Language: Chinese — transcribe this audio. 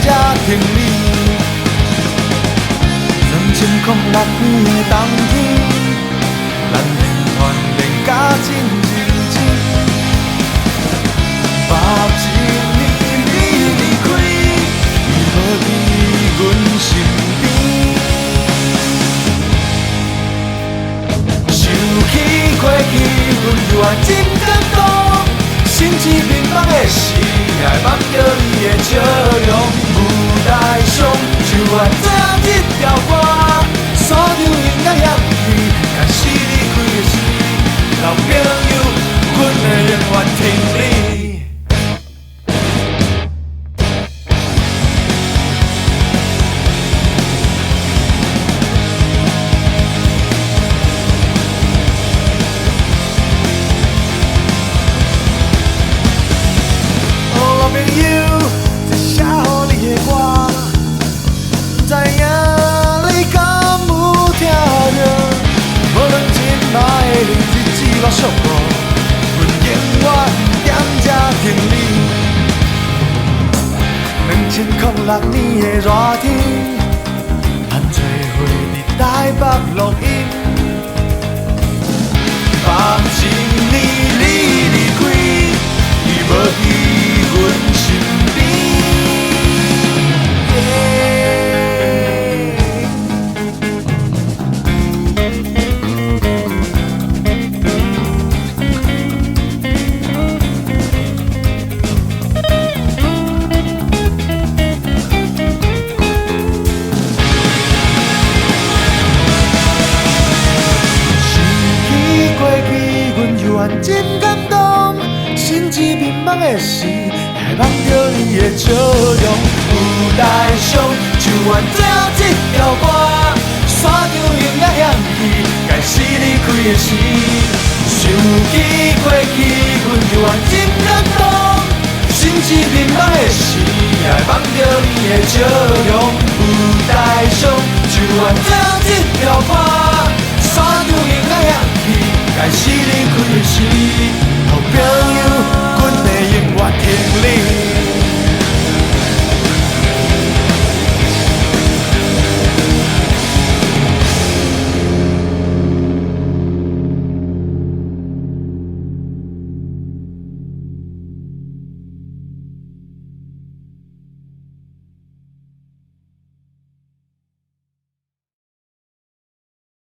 才停你。2006年的冬天，咱练团练甲真认真。8年你离开，已无伫阮身边。想起过去，阮犹原真感动。心知面放的是爱忘着你的笑容，有台上就按最后一条歌，山场音乐响起，假使离开的是老朋友，阮会永远挺你。朋友，这写予你的歌，不知影你敢有听着？无论前歹的日子我寂寞，阮永远踮这等你。2006年的热天，咱做伙伫台北录音。8年你离开，已无伫阮身边。想起过去，阮犹原真感动，心知面茫的是。爱忘着你的笑容，有台上就按最后一条歌，山场音乐响起，该是离开的时。想起过去，阮犹原真感动，心知面茫的是